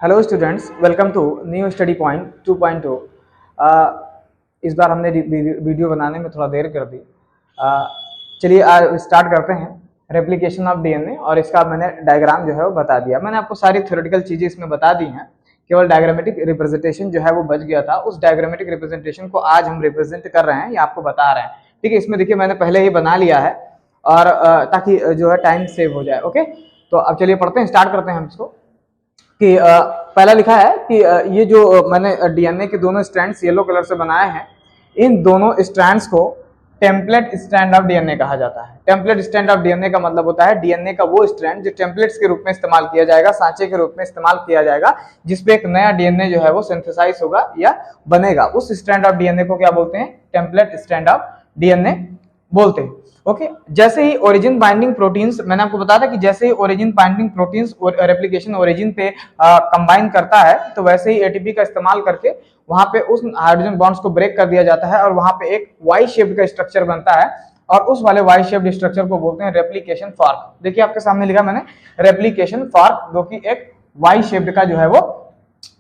Hello students, welcome to new study point 2.2। इस बार हमने video बनाने में थोड़ा देर कर दी। चलिए स्टार्ट करते हैं। रेप्लिकेशन ऑफ डीएनए, और इसका मैंने डायग्राम जो है वो बता दिया। मैंने आपको सारी थ्योरेटिकल चीज़ें इसमें बता दी हैं, केवल डायग्रामेटिक रिप्रेजेंटेशन जो है वो बच गया था। उस डायग्रामेटिक रिप्रेजेंटेशन को आज हम रिप्रेजेंट कर रहे हैं या आपको बता रहे हैं। ठीक है, इसमें देखिए मैंने पहले ही बना लिया है, और ताकि जो है टाइम सेव हो जाए। ओके, तो अब चलिए पढ़ते हैं, स्टार्ट करते हैं हम इसको। कि पहला लिखा है कि ये जो मैंने डीएनए के दोनों स्ट्रैंड्स येलो कलर से बनाए हैं, इन दोनों स्ट्रैंड्स को टेम्पलेट स्ट्रैंड ऑफ डीएनए कहा जाता है। टेम्पलेट स्ट्रैंड ऑफ डीएनए का मतलब होता है डीएनए का वो स्ट्रैंड जो टेम्पलेट्स के रूप में इस्तेमाल किया जाएगा, सांचे के रूप में इस्तेमाल किया जाएगा, जिसपे एक नया डीएनए जो है वो सिंथेसाइज होगा या बनेगा। उस स्ट्रैंड ऑफ डीएनए को क्या बोलते हैं? टेम्पलेट स्ट्रैंड ऑफ डीएनए बोलते हैं। ओके, जैसे ही ओरिजिन बाइंडिंग प्रोटीन्स, मैंने आपको बताया था कि जैसे ही origin binding proteins replication origin पे कंबाइन करता है, तो वैसे ही एटीपी का इस्तेमाल करके वहां पे उस हाइड्रोजन बॉन्ड्स को ब्रेक कर दिया जाता है, और वहां पे एक वाई शेप्ड का स्ट्रक्चर बनता है, और उस वाले वाई शेप्ड स्ट्रक्चर को बोलते हैं रेप्लिकेशन फॉर्क। देखिए आपके सामने लिखा मैंने रेप्लिकेशन फॉर्क, जो कि एक वाई शेप्ड का जो है वो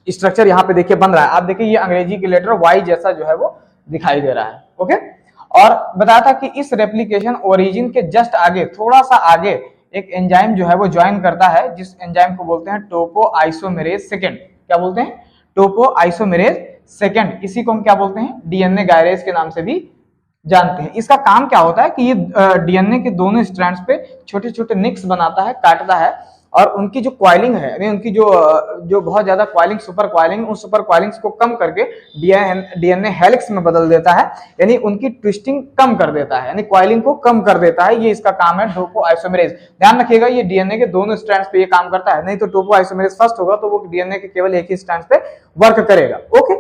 स्ट्रक्चर यहाँ पे देखिए बन रहा है। आप देखिए ये अंग्रेजी के लेटर वाई जैसा जो है वो दिखाई दे रहा है। ओके, और बताया था कि इस रेप्लिकेशन ओरिजिन के जस्ट आगे, थोड़ा सा आगे, एक एंजाइम जो है वो ज्वाइन करता है, जिस एंजाइम को बोलते हैं टोपो आइसोमेरेज सेकेंड। क्या बोलते हैं? टोपो आइसोमेरेज सेकेंड। इसी को हम क्या बोलते हैं? डीएनए गायरेज के नाम से भी जानते हैं। इसका काम क्या होता है कि ये डीएनए के दोनों स्ट्रैंड्स पे छोटे छोटे निक्स बनाता है, काटता है, और उनकी जो क्वाइलिंग है, यानी उनकी जो बहुत ज्यादा क्वाइलिंग, सुपर क्वाइलिंग, उन सुपर क्वाइलिंग्स को कम करके डीएनए हेलिक्स में बदल देता है, यानी उनकी ट्विस्टिंग कम कर देता है, यानी क्वाइलिंग को कम कर देता है। ये इसका काम है टोपो आइसोमेरेज। ध्यान रखिएगा, ये डीएनए के दोनों स्ट्रैंड्स पे ये काम करता है, नहीं तो टोपो आइसोमेरेज फर्स्ट होगा तो वो डीएनए के केवल एक ही स्ट्रैंड पे वर्क करेगा। ओके,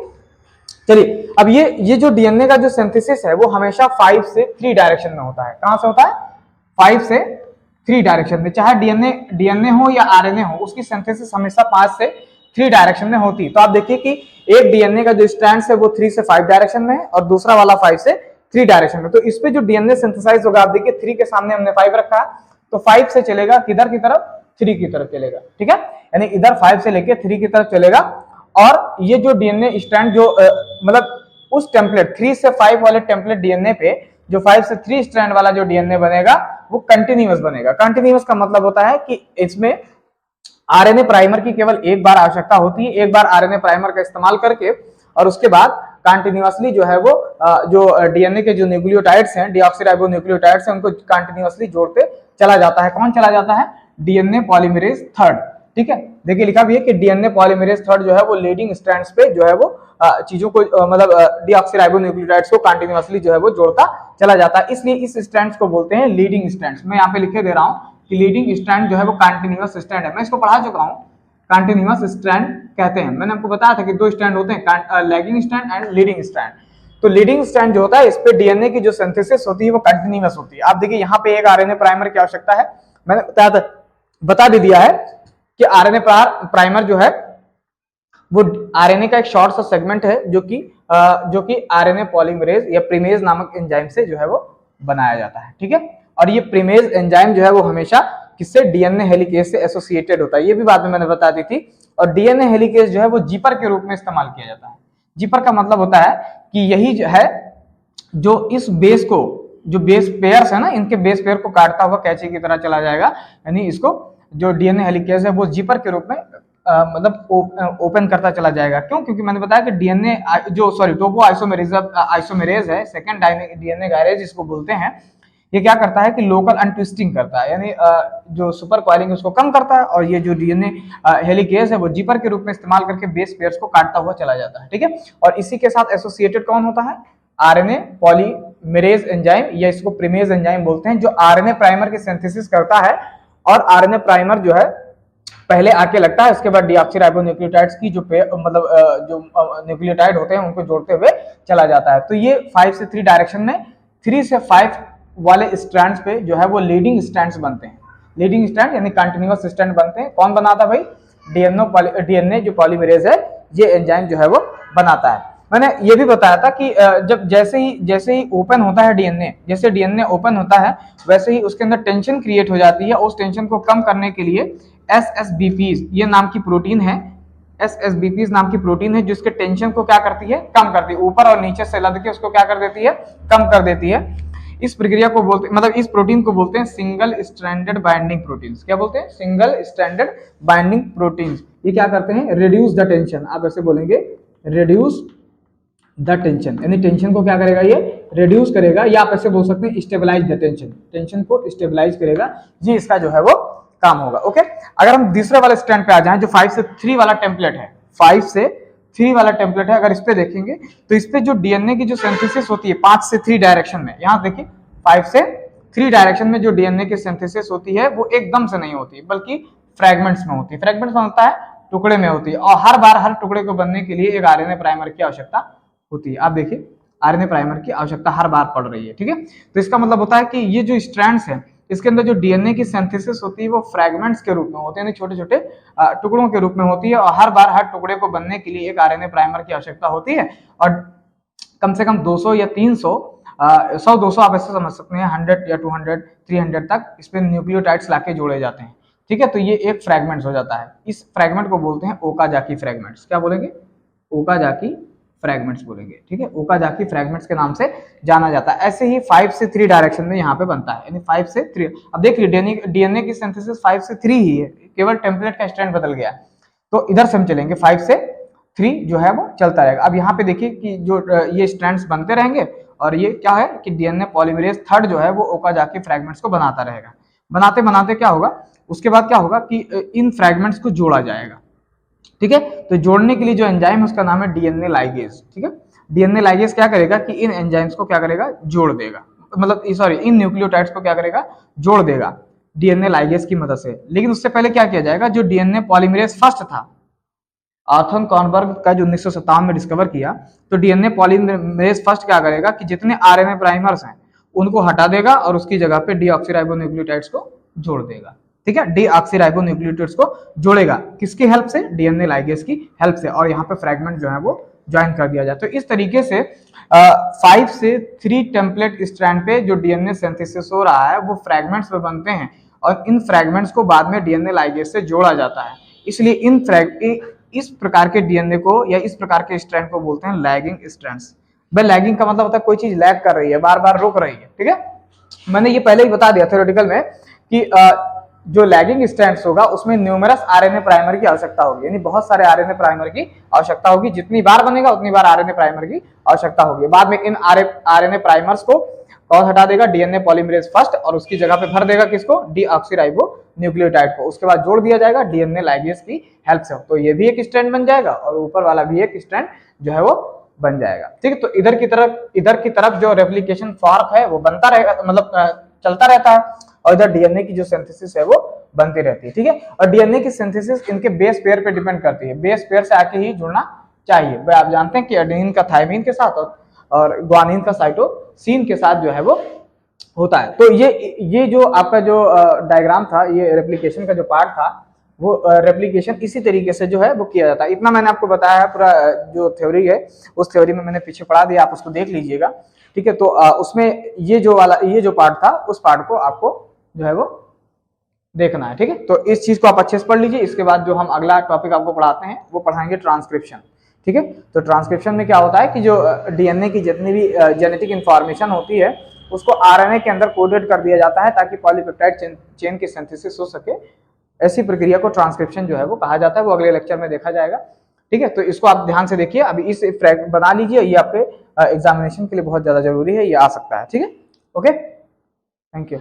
चलिए अब ये जो डीएनए का जो सिंथेसिस है वो हमेशा 5 से 3 डायरेक्शन में होता है। कहां से होता है? 5 से 3 डायरेक्शन में। चाहे डीएनए हो या आरएनए हो, उसकी सिंथेसिस हमेशा 5 से 3 डायरेक्शन में होती है। तो आप देखिए कि एक डीएनए का जो स्ट्रैंड है वो 3 से 5 डायरेक्शन में है, और दूसरा वाला 5 से 3 डायरेक्शन में। तो इस पे जो डीएनए सिंथेसाइज होगा, आप देखिए 3 के सामने हमने 5 रखा है, तो 5 से चलेगा किधर की तरफ? 3 की तरफ चलेगा। ठीक है, यानी इधर 5 से लेके 3 की तरफ चलेगा। और ये जो डीएनए स्ट्रैंड जो मतलब उस टेम्पलेट 3 से 5 वाले टेम्पलेट डीएनए पे जो 5 से 3 स्ट्रैंड वाला जो डीएनए बनेगा वो कंटिन्यूअस बनेगा। कंटिन्यूअस का मतलब होता है कि इसमें आरएनए प्राइमर की केवल एक बार आवश्यकता होती है, एक बार आरएनए प्राइमर का इस्तेमाल करके, और उसके बाद कंटिन्यूअसली जो है वो जो डीएनए के जो न्यूक्लियोटाइड्स हैं, डीऑक्सीराइबोन्यूक्लियोटाइड्स हैं, उनको कंटिन्यूअसली जोड़ते चला जाता है। कौन चला जाता है? DNA polymerase third. ठीक है, देखिए लिखा भी है कि डीएनए पॉलीमरेज थर्ड जो है वो लीडिंग स्ट्रैंड्स पे जो है वो चीजों को मतलब डीऑक्सीराइबोन्यूक्लियोटाइड्स को कंटिन्यूअसली जो है वो जोड़ता चला जाता है, इसलिए इस स्ट्रैंड्स को बोलते हैं लीडिंग स्ट्रैंड्स। मैं यहाँ पे लिखे दे रहा हूँ कि लीडिंग स्ट्रैंड जो है वो कंटिन्यूअस स्ट्रैंड है। मैं इसको पढ़ा चुका हूँ, कंटिन्यूअस स्ट्रैंड कहते हैं। मैंने आपको बताया था कि 2 स्ट्रैंड होते हैं, lagging strand and leading strand. तो लीडिंग स्ट्रैंड जो होता है, इस पे डीएनए की जो सिंथेसिस होती है वो कंटिन्यूअस होती है। आप देखिए यहाँ पे एक आरएनए प्राइमर की आवश्यकता है, मैंने बता भी दिया है कि आरएनए प्राइमर जो है वो आरएनए का एक शॉर्ट सा सेगमेंट है, जो कि आरएनए पॉलीमरेज या प्रीमेज नामक एंजाइम से जो है वो बनाया जाता है। ठीक है, और ये प्रीमेज एंजाइम जो है वो हमेशा किससे? डीएनए हेलिकेज से एसोसिएटेड होता है। ये भी बाद में मैंने बता दी थी। और डीएनए हेलिकेज जो है वो जीपर के रूप में इस्तेमाल किया जाता है। जीपर का मतलब होता है कि यही जो है जो इस बेस को, जो बेस पेयर्स है ना, इनके बेस पेयर को काटता हुआ कैंची की तरह चला जाएगा, यानी इसको जो डीएनए हेलिकेज है वो जीपर के रूप में मतलब ओपन करता चला जाएगा। क्यों? क्योंकि मैंने बताया कि डीएनए टोपो आइसोमेरेज है, सेकंड डीएनए गायरेज इसको बोलते हैं। ये क्या करता है कि लोकल अनट्विस्टिंग करता है, यानी जो सुपर कॉइलिंग है उसको कम करता है, और ये जो डीएनए हेलिकेज है वो जीपर के रूप में इस्तेमाल करके बेस पेयर्स को काटता हुआ चला जाता है। ठीक है, और इसी के साथ एसोसिएटेड कौन होता है? आरएनए पॉलीमरेज एंजाइम, या इसको प्रीमेज एंजाइम बोलते हैं, जो आरएनए प्राइमर की सिंथेसिस करता है। और आरएनए प्राइमर जो है पहले आके लगता है, उसके बाद डीऑक्सीराइबोन्यूक्लियोटाइड्स की जो न्यूक्लियोटाइड होते हैं उनको जोड़ते हुए चला जाता है। तो ये 5 से 3 डायरेक्शन में, 3 से 5 वाले स्ट्रैंड्स पे जो है वो लीडिंग स्ट्रैंड्स बनते हैं। लीडिंग स्ट्रैंड यानी कंटिन्यूअस स्ट्रैंड बनते हैं। कौन बनाता है भाई? डीएनए जो पॉलीमरेज है, ये एंजाइम जो है वो बनाता है। मैंने ये भी बताया था कि जब जैसे ही ओपन होता है डीएनए, जैसे डीएनए ओपन होता है वैसे ही उसके अंदर टेंशन क्रिएट हो जाती है। उस टेंशन को कम करने के लिए एसएसबीपीज ये नाम की प्रोटीन है, SSBP नाम की प्रोटीन है जिसके टेंशन को क्या करती है, कम करती है, ऊपर और नीचे से लद के उसको क्या कर देती है, कम कर देती है। इस प्रक्रिया को बोलते मतलब इस प्रोटीन को बोलते हैं सिंगल स्ट्रैंडेड बाइंडिंग प्रोटीन्स। क्या बोलते हैं? Single stranded binding proteins. ये क्या करते हैं? Reduce the tension. आप ऐसे बोलेंगे रिड्यूस द टेंशन, यानी टेंशन को क्या करेगा, ये रिड्यूस करेगा, या आप ऐसे बोल सकते हैं स्टेबलाइज द टेंशन, टेंशन को स्टेबलाइज करेगा, ये इसका जो है वो काम होगा। ओके, अगर हम दूसरे वाले स्ट्रैंड पे आ जाएं जो 5 से 3 वाला टेम्पलेट है, 5 से 3 वाला टेम्पलेट है, अगर इस पे देखेंगे तो इस पे जो डीएनए की जो सिंथेसिस होती है 5 से 3 डायरेक्शन में, यहां देखिए 5 से 3 डायरेक्शन में जो डीएनए की सिंथेसिस होती है वो एकदम से नहीं होती बल्कि फ्रैगमेंट्स में होती है। फ्रैगमेंट्स में होता है, टुकड़े में होती है, और हर बार हर टुकड़े को बनने के लिए एक आरएनए प्राइमर की आवश्यकता होती है। आप देखिए आरएनए प्राइमर की आवश्यकता हर बार पड़ रही है, ठीक है। तो इसका मतलब होता है कि ये जो स्ट्रैंड्स है इसके अंदर जो डीएनए की सिंथेसिस होती है वो फ्रैगमेंट्स के रूप में होते हैं, छोटे छोटे टुकड़ों के रूप में होती है, और हर बार हर टुकड़े को बनने के लिए एक आरएनए प्राइमर की आवश्यकता होती है, और कम से कम 200 या 300 100-200 आप ऐसे समझ सकते हैं, 100 या 200 300 तक इसमें न्यूक्लियोटाइड्स लाके जोड़े जाते हैं, ठीक है। तो ये एक फ्रैगमेंट्स हो जाता है। इस फ्रैगमेंट को बोलते हैं ओकाजाकी फ्रैगमेंट्स। क्या बोलेंगे? ओकाजाकी फ्रैगमेंट्स बोलेंगे, ठीक है। ओकाजाकी फ्रैगमेंट्स के नाम से जाना जाता है। ऐसे ही 5 से 3 डायरेक्शन में यहाँ पे बनता है, यानी 5 से 3। अब देखिए डीएनए की सिंथेसिस 5 से 3 ही है, केवल टेम्पलेट का स्ट्रैंड बदल गया। तो इधर से हम चलेंगे 5 से 3 जो है वो चलता रहेगा। अब यहाँ पे देखिए कि जो ये स्ट्रैंड्स बनते रहेंगे, और ये क्या है कि डीएनए पॉलीमरेज थर्ड जो है वो ओकाजाकी फ्रैगमेंट्स को बनाता रहेगा। बनाते बनाते क्या होगा, उसके बाद क्या होगा कि इन फ्रैगमेंट्स को जोड़ा जाएगा, ठीक है। तो जोड़ने के लिए जो एंजाइम है उसका नाम है डीएनए लाइगेज, ठीक है। डीएनए लाइगेज क्या करेगा कि इन एंजाइम्स को क्या करेगा, जोड़ देगा, मतलब सॉरी इन न्यूक्लियोटाइड्स को क्या करेगा, जोड़ देगा डीएनए लाइगेज की मदद से। लेकिन उससे पहले क्या किया जाएगा, जो डीएनए पॉलीमरेज फर्स्ट था, आर्थन कॉर्नबर्ग का जो 1957 में डिस्कवर किया, तो डीएनए पॉलीमरेज फर्स्ट क्या करेगा कि जितने आरएनए प्राइमर्स हैं उनको हटा देगा और उसकी जगह पे डीऑक्सीराइबोन्यूक्लियोटाइड्स को जोड़ देगा, ठीक है। डीऑक्सीराइबोन्यूक्लियोटाइड्स को जोड़ेगा किसकी हेल्प से? डीएनए लाइगेज की हेल्प से, और यहाँ पे फ्रैगमेंट जो है वो ज्वाइन कर दिया जाए। तो इस तरीके से 5 से 3 टेम्पलेट स्ट्रैंड पे जो डीएनए सिंथेसिस हो रहा है वो फ्रैगमेंट्स में बनते हैं, और इन फ्रैगमेंट्स को बाद में डीएनए लाइगेज से जोड़ा जाता है। इसलिए इस प्रकार के डीएनए को या इस प्रकार के स्ट्रैंड को बोलते हैं लैगिंग स्ट्रैंड्स। भाई लैगिंग का मतलब होता है कोई चीज लैग कर रही है, बार बार रुक रही है, ठीक है। मैंने ये पहले ही बता दिया थ्योरेटिकल में कि जो लैगिंग स्ट्रैंड्स होगा उसमें न्यूमरस आरएनए प्राइमर की आवश्यकता होगी, यानी बहुत सारे आरएनए प्राइमर की आवश्यकता होगी। जितनी बार बनेगा उतनी बार आरएनए प्राइमर की आवश्यकता होगी। बाद में इन आरएनए प्राइमर्स को कौन हटा देगा? डीएनए पॉलीमरेज फर्स्ट, और उसकी जगह पे भर देगा किसको? डीऑक्सीराइबो न्यूक्लियोटाइड को। उसके बाद जोड़ दिया जाएगा डीएनए लाइगेज की हेल्प से। तो ये भी एक स्ट्रैंड बन जाएगा और ऊपर वाला भी एक स्ट्रैंड जो है वो बन जाएगा, ठीक है। तो इधर की तरफ जो रेप्लिकेशन फॉर्क है वो बनता रहेगा, मतलब चलता रहता है, और इधर डीएनए की जो सिंथेसिस है वो बनती रहती है, ठीक है। और डीएनए की सिंथेसिस इनके बेस पेयर पे डिपेंड करती है, बेस पेयर से आके ही जुड़ना चाहिए। भाई आप जानते हैं कि एडेनिन का थायमिन के साथ और ग्वानिन का साइटोसिन के साथ जो है वो होता है। तो ये जो आपका जो डायग्राम था, ये रेप्लिकेशन का जो पार्ट था, वो रेप्लिकेशन इसी तरीके से जो है वो किया जाता है। इतना मैंने आपको बताया है, पूरा जो थ्योरी है उस थ्योरी में मैंने पीछे पढ़ा दिया, आप उसको देख लीजिएगा, ठीक है। तो उसमें ये जो पार्ट था उस पार्ट को आपको जो है वो देखना है, ठीक है। तो इस चीज को आप अच्छे से पढ़ लीजिए। इसके बाद जो हम अगला टॉपिक आपको पढ़ाते हैं वो पढ़ाएंगे ट्रांसक्रिप्शन, ठीक है। तो ट्रांसक्रिप्शन में क्या होता है कि जो डीएनए की जितनी भी जेनेटिक इंफॉर्मेशन होती है उसको आरएनए के अंदर कोडेड कर दिया जाता है ताकि पॉलीपेप्टाइड चेन की सिंथेसिस हो सके। ऐसी प्रक्रिया को ट्रांसक्रिप्शन जो है वो कहा जाता है, वो अगले लेक्चर में देखा जाएगा, ठीक है। तो इसको आप ध्यान से देखिए, अभी इस फ्रैग बना लीजिए, ये आपके एग्जामिनेशन के लिए बहुत ज्यादा जरूरी है, ये आ सकता है, ठीक है। Okay, thank you.